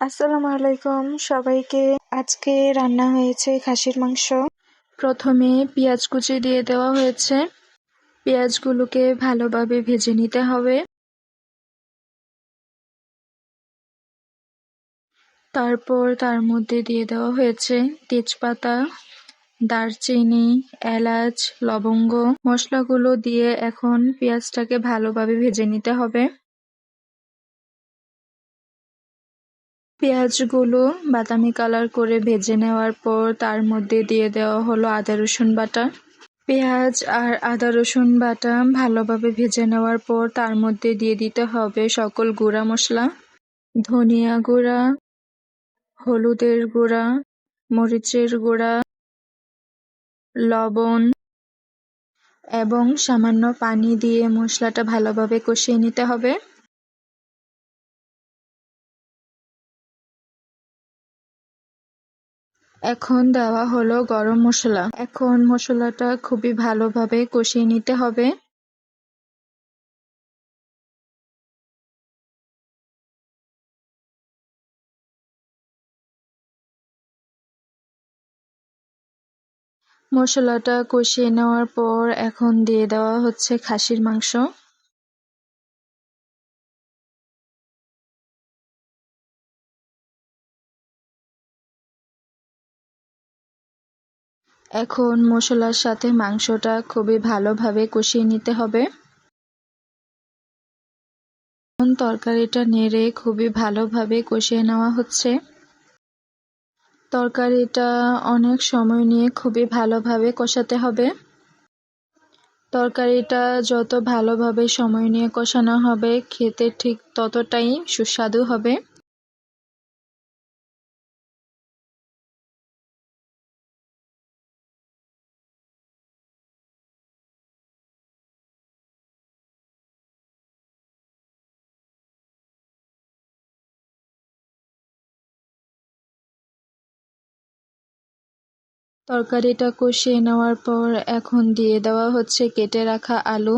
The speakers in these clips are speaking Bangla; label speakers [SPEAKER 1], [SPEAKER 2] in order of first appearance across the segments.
[SPEAKER 1] আসসালামু আলাইকুম সবাইকে। আজকে রান্না হয়েছে খাসির মাংস। প্রথমে পেঁয়াজ কুচি দিয়ে দেওয়া হয়েছে। পেঁয়াজগুলোকে ভালোভাবে ভেজে নিতে হবে। তারপর তার মধ্যে দিয়ে দেওয়া হয়েছে তেজপাতা, দারচিনি, এলাচ, লবঙ্গ। মশলাগুলো দিয়ে এখন পেঁয়াজটাকে ভালোভাবে ভেজে নিতে হবে। পেঁয়াজগুলো বাদামি কালার করে ভেজে নেওয়ার পর তার মধ্যে দিয়ে দেওয়া হলো আদা রসুন বাটা। পেঁয়াজ আর আদা রসুন বাটা ভালোভাবে ভেজে নেওয়ার পর তার মধ্যে দিয়ে দিতে হবে সকল গুঁড়া মশলা, ধনিয়া গুঁড়া, হলুদের গুঁড়া, মরিচের গুঁড়া, লবণ এবং সামান্য পানি দিয়ে মশলাটা ভালোভাবে কষিয়ে নিতে হবে। এখন দেওয়া হলো গরম মশলা। এখন মশলাটা খুবই ভালোভাবে কষিয়ে নিতে হবে। মশলাটা কষিয়ে নেওয়ার পর এখন দিয়ে দেওয়া হচ্ছে খাসির মাংস। এখন মশলার সাথে মাংসটা খুবই ভালোভাবে কষিয়ে নিতে হবে। এখন তরকারিটা নেড়ে খুবই ভালোভাবে কষিয়ে নেওয়া হচ্ছে। তরকারিটা অনেক সময় নিয়ে খুবই ভালোভাবে কষাতে হবে। তরকারিটা যত ভালোভাবে সময় নিয়ে কষানো হবে খেতে ঠিক ততটাই সুস্বাদু হবে। তরকারিটা কষিয়ে নেওয়ার পর এখন দিয়ে দেওয়া হচ্ছে কেটে রাখা আলু।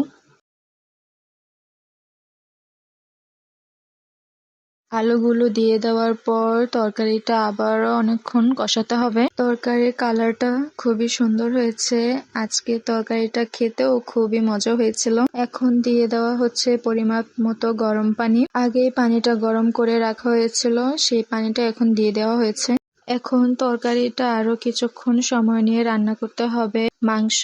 [SPEAKER 1] আলুগুলো দিয়ে দেওয়ার পর তরকারিটা আবারও অনেকক্ষণ কষাতে হবে। তরকারির কালারটা খুবই সুন্দর হয়েছে। আজকে তরকারিটা খেতেও খুবই মজা হয়েছিল। এখন দিয়ে দেওয়া হচ্ছে পরিমাপ মতো গরম পানি। আগে পানিটা গরম করে রাখা হয়েছিল, সেই পানিটা এখন দিয়ে দেওয়া হয়েছে। এখন তরকারিটা আরো কিছুক্ষণ সময় নিয়ে রান্না করতে হবে মাংস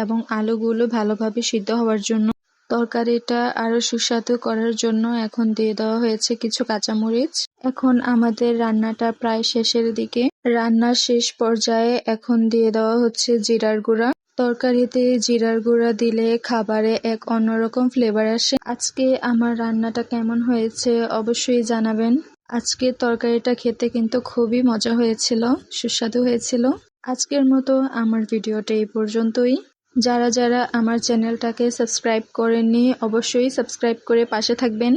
[SPEAKER 1] এবং আলুগুলো ভালোভাবে সিদ্ধ হওয়ার জন্য। তরকারিটা আরো সুস্বাদু করার জন্য এখন দিয়ে দেওয়া হয়েছে কিছু কাঁচামরিচ। এখন আমাদের রান্নাটা প্রায় শেষের দিকে। রান্নার শেষ পর্যায়ে এখন দিয়ে দেওয়া হচ্ছে জিরার গুঁড়া। তরকারিতে জিরার গুঁড়া দিলে খাবারে এক অন্যরকম ফ্লেভার আসে। আজকে আমার রান্নাটা কেমন হয়েছে অবশ্যই জানাবেন। আজকে তরকারিটা খেতে কিন্তু খুবই মজা হয়েছিল, সুস্বাদু হয়েছিল। আজকের মতো আমার ভিডিওটা এই পর্যন্তই। যারা যারা আমার চ্যানেলটাকে সাবস্ক্রাইব করেননি অবশ্যই সাবস্ক্রাইব করে পাশে থাকবেন।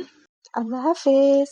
[SPEAKER 1] আল্লাহ হাফেজ।